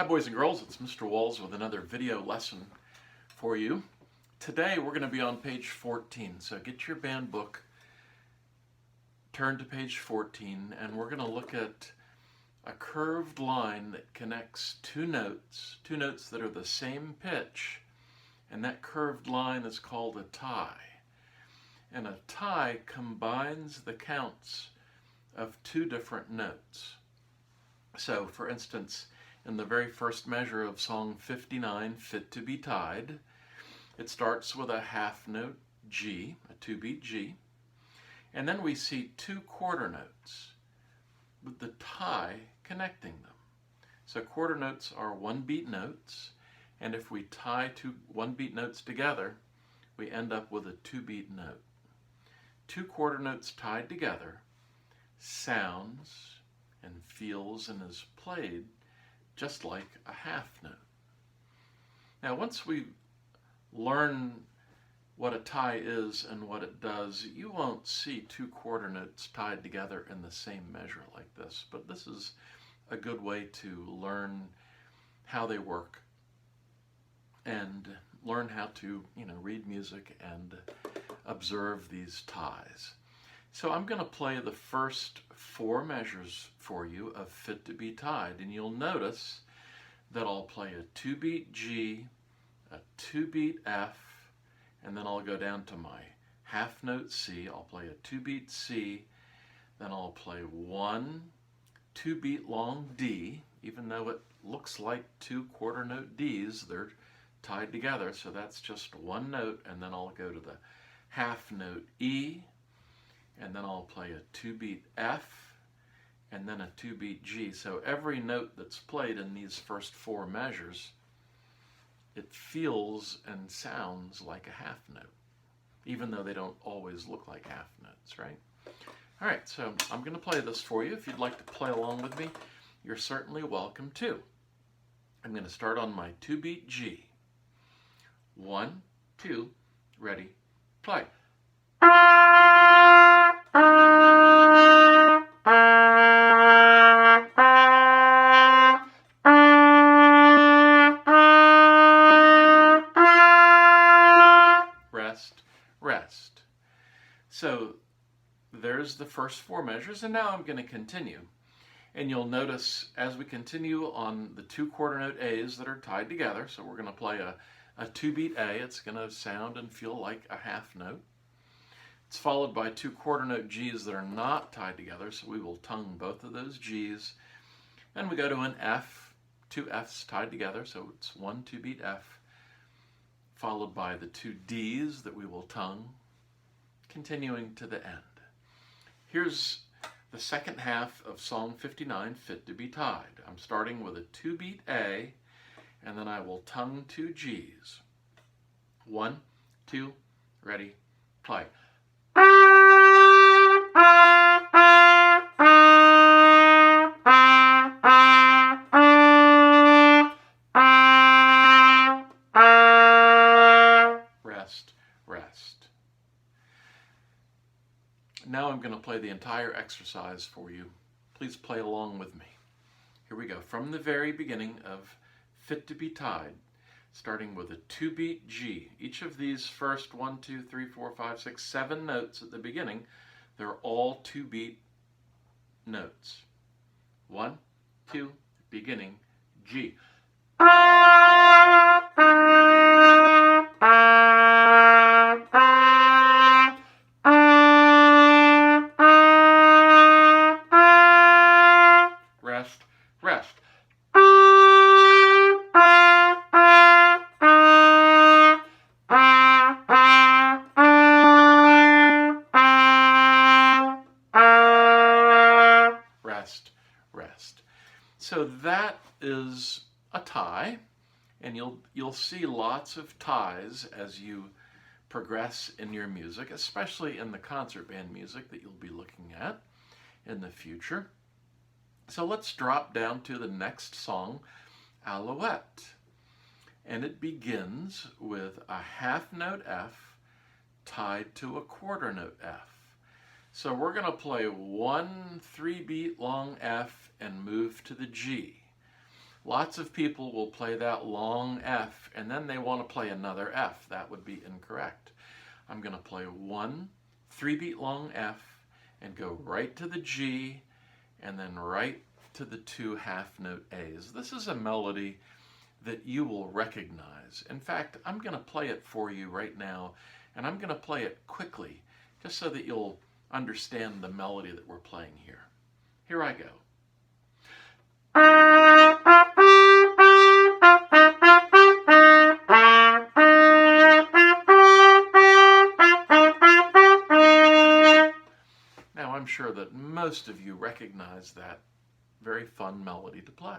Hi boys and girls, it's Mr. Walls with another video lesson for you. Today we're going to be on page 14, so get your band book, turn to page 14, and we're going to look at a curved line that connects two notes that are the same pitch, and that curved line is called a tie. And a tie combines the counts of two different notes. So, for instance, in the very first measure of song 59, Fit to be Tied, it starts with a half note G, a two-beat G, and then we see two quarter notes with the tie connecting them. So quarter notes are one-beat notes, and if we tie two one-beat notes together, we end up with a two-beat note. Two quarter notes tied together sounds and feels and is played just like a half note. Now, once we learn what a tie is and what it does, you won't see two quarter notes tied together in the same measure like this, but this is a good way to learn how they work and learn how to, read music and observe these ties. So I'm going to play the first four measures for you of Fit to be Tied, and you'll notice that I'll play a two-beat G, a two-beat F, and then I'll go down to my half note C. I'll play a two-beat C, then I'll play one two-beat long D, even though it looks like two quarter note Ds, they're tied together, so that's just one note, and then I'll go to the half note E, and then I'll play a two-beat F, and then a two-beat G. So every note that's played in these first four measures, it feels and sounds like a half note, even though they don't always look like half notes, right? All right, so I'm going to play this for you. If you'd like to play along with me, you're certainly welcome to. I'm going to start on my two-beat G. 1, 2, ready, play. Rest, rest. So there's the first four measures, and now I'm going to continue. And you'll notice as we continue on the two quarter note A's that are tied together, so we're going to play a two-beat A. It's going to sound and feel like a half note. It's followed by two quarter note G's that are not tied together, so we will tongue both of those G's. And we go to an F, two F's tied together, so it's one two-beat F, followed by the two D's that we will tongue, continuing to the end. Here's the second half of song 59, Fit to be Tied. I'm starting with a two-beat A, and then I will tongue two G's. 1, 2, ready, play. Rest, rest. Now I'm going to play the entire exercise for you. Please play along with me. Here we go. From the very beginning of Fit to be Tied, starting with a two-beat G. Each of these first 1, 2, 3, 4, 5, 6, 7 notes at the beginning, they're all two-beat notes. 1, 2, beginning, G. Rest, rest. Rest, rest. So that is a tie, and you'll see lots of ties as you progress in your music, especially in the concert band music that you'll be looking at in the future. So let's drop down to the next song, Alouette. And it begins with a half note F tied to a quarter note F. So we're going to play one 3-beat long F and move to the G. Lots of people will play that long F and then they want to play another F. That would be incorrect. I'm going to play one 3-beat long F and go right to the G and then right to the 2 half-note A's. This is a melody that you will recognize. In fact, I'm going to play it for you right now, and I'm going to play it quickly just so that you'll understand the melody that we're playing here. Here I go. Now, I'm sure that most of you recognize that very fun melody to play.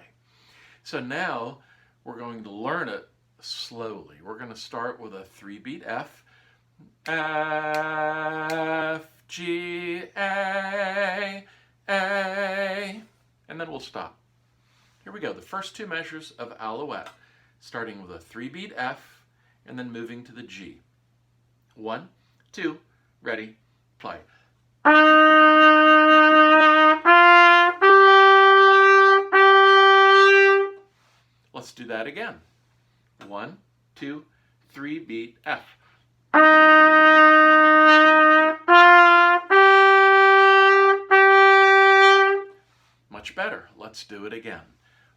So now we're going to learn it slowly. We're going to start with a 3-beat F. F, G, A, and then we'll stop. Here we go, the first 2 measures of Alouette, starting with a 3-beat F and then moving to the G. 1, 2, ready, play. Let's do that again. 1, 2, 3-beat F. Much better. Let's do it again.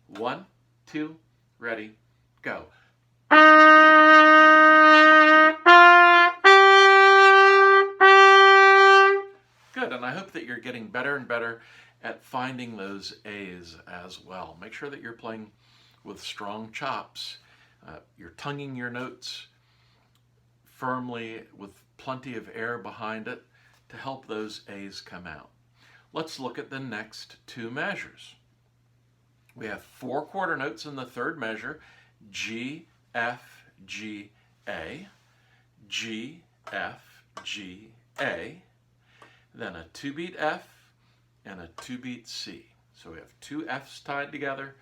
1, 2, ready, go. Good, and I hope that you're getting better and better at finding those A's as well. Make sure that you're playing with strong chops. You're tonguing your notes firmly with plenty of air behind it to help those A's come out. Let's look at the next 2 measures. We have 4 quarter notes in the 3rd measure, G, F, G, A, G, F, G, A, then a 2-beat F and a 2-beat C. So we have 2 F's tied together,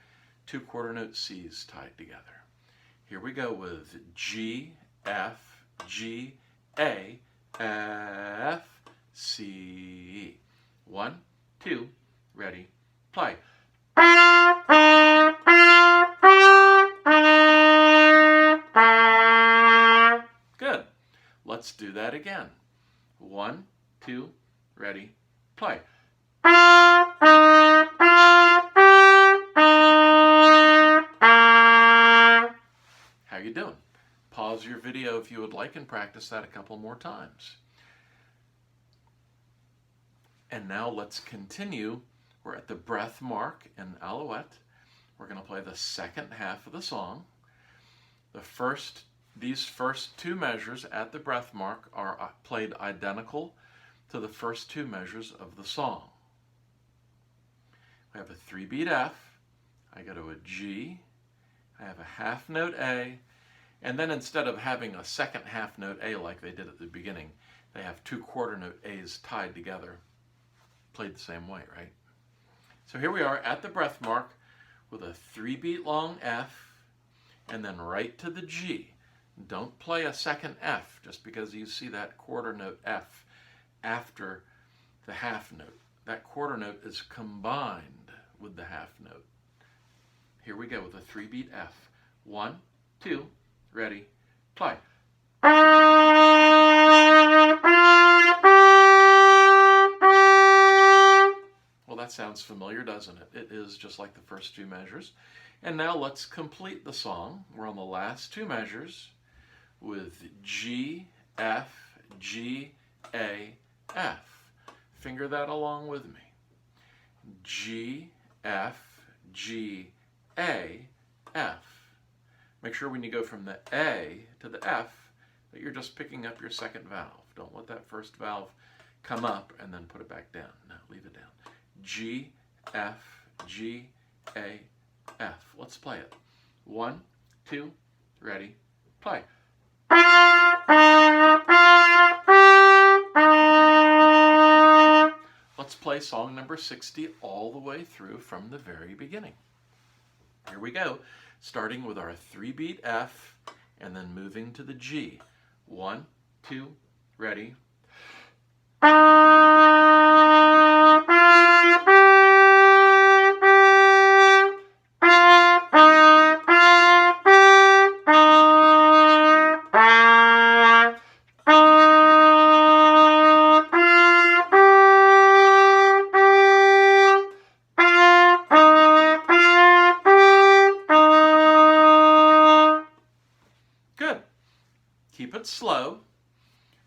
2 quarter note C's tied together. Here we go with G, F, G, A, F, C. 1, 2, ready, play. Good. Let's do that again. 1, 2, ready, play. How you doing? Pause your video if you would like and practice that a couple more times. And now let's continue. We're at the breath mark in Alouette. We're going to play the second half of the song. These first 2 measures at the breath mark are played identical to the first 2 measures of the song. We have a 3-beat F. I go to a G. I have a half note A. And then instead of having a second half note A like they did at the beginning, they have 2 quarter note A's tied together. Played the same way, right? So here we are at the breath mark with a 3-beat long F and then right to the G. Don't play a second F just because you see that quarter note F after the half note. That quarter note is combined with the half note. Here we go with a 3-beat F. 1, 2, ready, play. Well, that sounds familiar, doesn't it? It is just like the first 2 measures. And now let's complete the song. We're on the last 2 measures with G, F, G, A, F. Finger that along with me. G, F, G, A, F. Make sure when you go from the A to the F that you're just picking up your second valve. Don't let that first valve come up and then put it back down. No, leave it down. G, F, G, A, F. Let's play it. 1, 2, ready, play. Let's play song number 60 all the way through from the very beginning. Here we go, starting with our 3-beat F and then moving to the G. 1, 2, ready. it slow,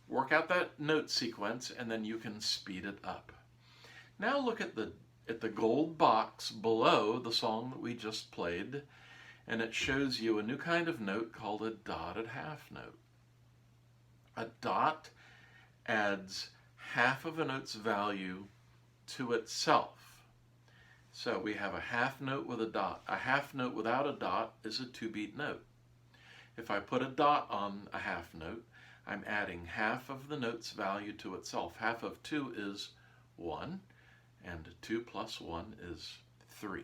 work out that note sequence, and then you can speed it up. Now look at the gold box below the song that we just played, and it shows you a new kind of note called a dotted half note. A dot adds half of a note's value to itself. So we have a half note with a dot. A half note without a dot is a 2-beat note. If I put a dot on a half note, I'm adding half of the note's value to itself. Half of 2 is 1, and 2 plus 1 is 3.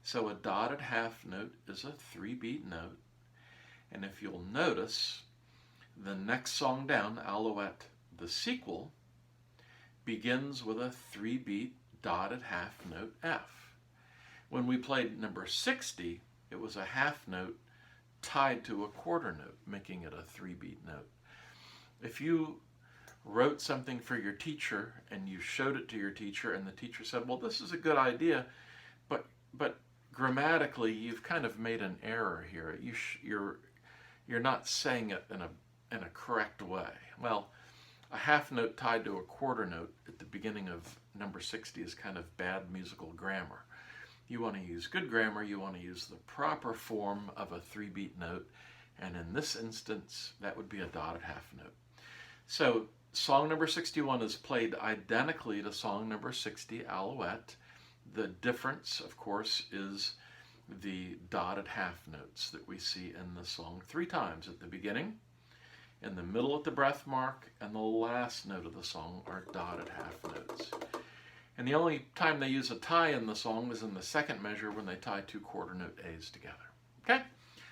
So a dotted half note is a 3-beat note. And if you'll notice, the next song down, Alouette, the sequel, begins with a 3-beat dotted half note F. When we played number 60, it was a half note tied to a quarter note, making it a 3-beat note. If you wrote something for your teacher and you showed it to your teacher and the teacher said, well, this is a good idea, but grammatically you've kind of made an error here. You're not saying it in a correct way. Well, a half note tied to a quarter note at the beginning of number 60 is kind of bad musical grammar. You want to use good grammar, you want to use the proper form of a 3-beat note, and in this instance, that would be a dotted half note. So song number 61 is played identically to song number 60, Alouette. The difference, of course, is the dotted half notes that we see in the song 3 times, at the beginning, in the middle at the breath mark, and the last note of the song are dotted half notes. And the only time they use a tie in the song is in the second measure when they tie 2 quarter note A's together. Okay?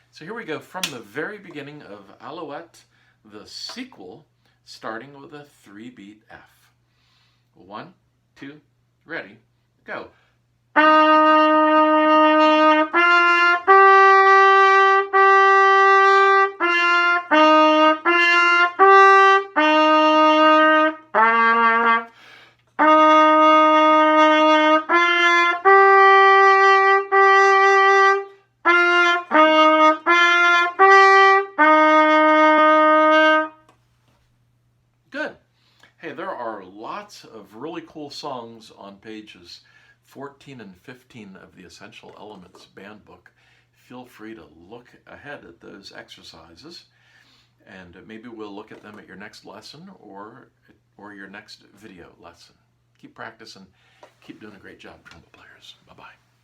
So here we go from the very beginning of Alouette, the sequel, starting with a 3-beat F. 1, 2, ready, go. Good. Hey, there are lots of really cool songs on pages 14 and 15 of the Essential Elements Band Book. Feel free to look ahead at those exercises, and maybe we'll look at them at your next lesson or your next video lesson. Keep practicing. Keep doing a great job, trumpet players. Bye-bye.